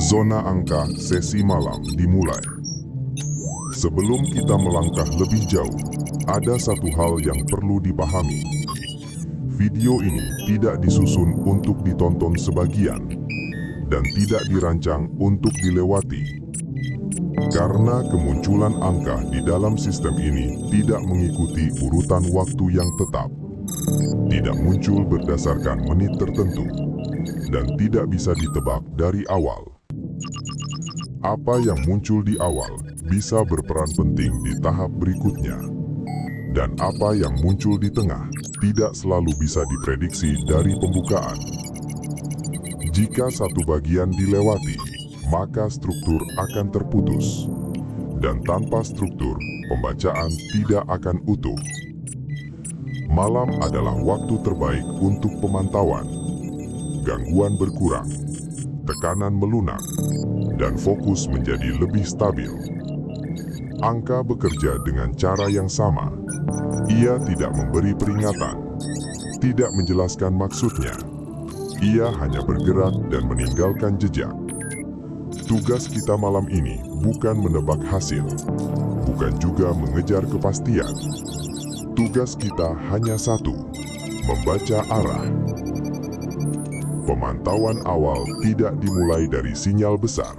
Zona angka sesi malam dimulai. Sebelum kita melangkah lebih jauh, ada satu hal yang perlu dipahami. Video ini tidak disusun untuk ditonton sebagian dan tidak dirancang untuk dilewati. Karena kemunculan angka di dalam sistem ini tidak mengikuti urutan waktu yang tetap, tidak muncul berdasarkan menit tertentu, dan tidak bisa ditebak dari awal. Apa yang muncul di awal bisa berperan penting di tahap berikutnya, dan apa yang muncul di tengah tidak selalu bisa diprediksi dari pembukaan. Jika satu bagian dilewati, maka struktur akan terputus, dan tanpa struktur, pembacaan tidak akan utuh. Malam adalah waktu terbaik untuk pemantauan. Gangguan berkurang, tekanan melunak, dan fokus menjadi lebih stabil. Angka bekerja dengan cara yang sama. Ia tidak memberi peringatan, tidak menjelaskan maksudnya. Ia hanya bergerak dan meninggalkan jejak. Tugas kita malam ini bukan menebak hasil, bukan juga mengejar kepastian. Tugas kita hanya satu, membaca arah. Pemantauan awal tidak dimulai dari sinyal besar.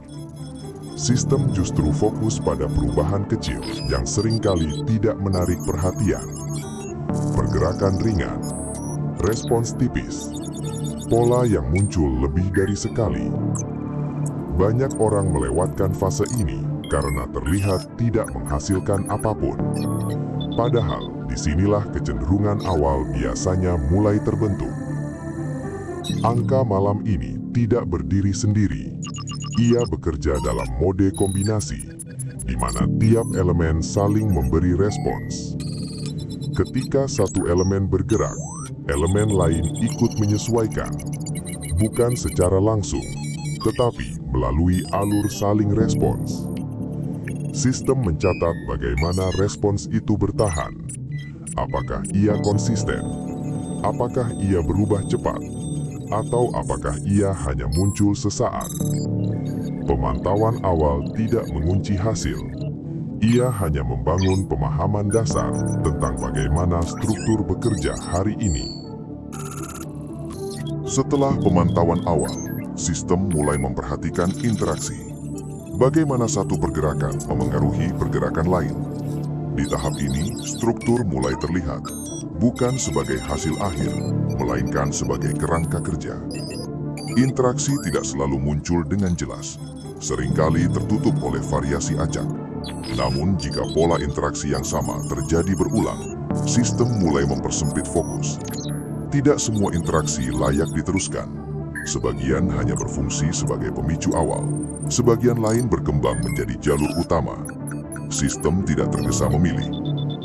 Sistem justru fokus pada perubahan kecil yang seringkali tidak menarik perhatian. Pergerakan ringan, respons tipis, pola yang muncul lebih dari sekali. Banyak orang melewatkan fase ini karena terlihat tidak menghasilkan apapun. Padahal, disinilah kecenderungan awal biasanya mulai terbentuk. Angka malam ini tidak berdiri sendiri. Ia bekerja dalam mode kombinasi, di mana tiap elemen saling memberi respons. Ketika satu elemen bergerak, elemen lain ikut menyesuaikan, bukan secara langsung, tetapi melalui alur saling respons. Sistem mencatat bagaimana respons itu bertahan. Apakah ia konsisten? Apakah ia berubah cepat? Atau apakah ia hanya muncul sesaat? Pemantauan awal tidak mengunci hasil. Ia hanya membangun pemahaman dasar tentang bagaimana struktur bekerja hari ini. Setelah pemantauan awal, sistem mulai memperhatikan interaksi. Bagaimana satu pergerakan memengaruhi pergerakan lain. Di tahap ini, struktur mulai terlihat, bukan sebagai hasil akhir, melainkan sebagai kerangka kerja. Interaksi tidak selalu muncul dengan jelas, seringkali tertutup oleh variasi acak. Namun jika pola interaksi yang sama terjadi berulang, sistem mulai mempersempit fokus. Tidak semua interaksi layak diteruskan. Sebagian hanya berfungsi sebagai pemicu awal, sebagian lain berkembang menjadi jalur utama. Sistem tidak tergesa memilih.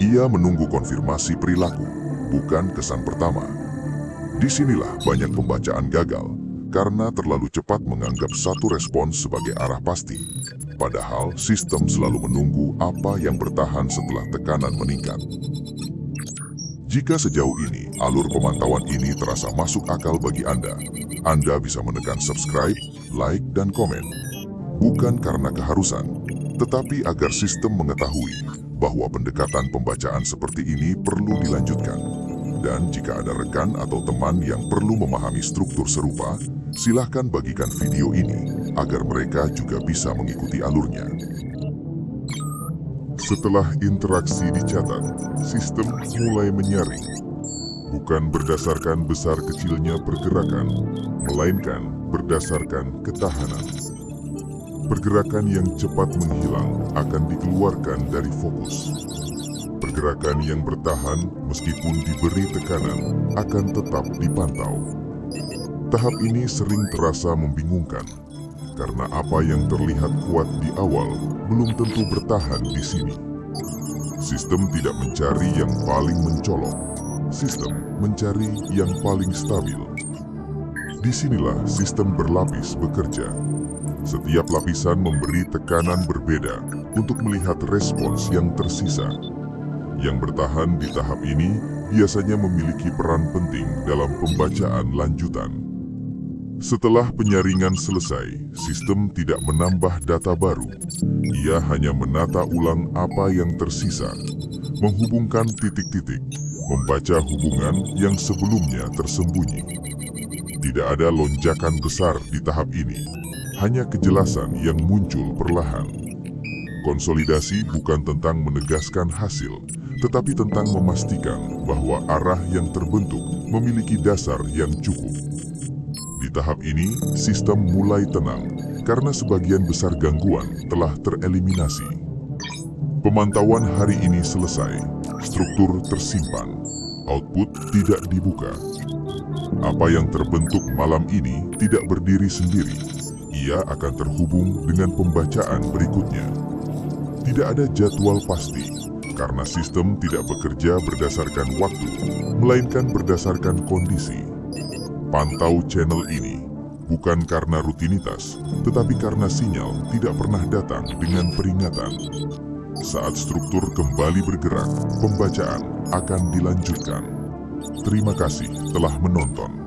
Ia menunggu konfirmasi perilaku, bukan kesan pertama. Disinilah banyak pembacaan gagal, karena terlalu cepat menganggap satu respons sebagai arah pasti. Padahal sistem selalu menunggu apa yang bertahan setelah tekanan meningkat. Jika sejauh ini alur pemantauan ini terasa masuk akal bagi Anda bisa menekan subscribe, like, dan komen. Bukan karena keharusan, tetapi agar sistem mengetahui bahwa pendekatan pembacaan seperti ini perlu dilanjutkan. Dan jika ada rekan atau teman yang perlu memahami struktur serupa, silahkan bagikan video ini agar mereka juga bisa mengikuti alurnya. Setelah interaksi dicatat, sistem mulai menyaring. bukan berdasarkan besar kecilnya pergerakan, melainkan berdasarkan ketahanan. Pergerakan yang cepat menghilang akan dikeluarkan dari fokus. Pergerakan yang bertahan meskipun diberi tekanan akan tetap dipantau. Tahap ini sering terasa membingungkan, karena apa yang terlihat kuat di awal belum tentu bertahan di sini. Sistem tidak mencari yang paling mencolok, sistem mencari yang paling stabil. Disinilah sistem berlapis bekerja. Setiap lapisan memberi tekanan berbeda untuk melihat respons yang tersisa. Yang bertahan di tahap ini biasanya memiliki peran penting dalam pembacaan lanjutan. Setelah penyaringan selesai, sistem tidak menambah data baru. Ia hanya menata ulang apa yang tersisa, menghubungkan titik-titik, membaca hubungan yang sebelumnya tersembunyi. Tidak ada lonjakan besar di tahap ini, hanya kejelasan yang muncul perlahan. Konsolidasi bukan tentang menegaskan hasil, tetapi tentang memastikan bahwa arah yang terbentuk memiliki dasar yang cukup. Di tahap ini, sistem mulai tenang karena sebagian besar gangguan telah tereliminasi. Pemantauan hari ini selesai, struktur tersimpan, output tidak dibuka. Apa yang terbentuk malam ini tidak berdiri sendiri. Ia akan terhubung dengan pembacaan berikutnya. Tidak ada jadwal pasti, karena sistem tidak bekerja berdasarkan waktu, melainkan berdasarkan kondisi. Pantau channel ini, bukan karena rutinitas, tetapi karena sinyal tidak pernah datang dengan peringatan. Saat struktur kembali bergerak, pembacaan akan dilanjutkan. Terima kasih telah menonton.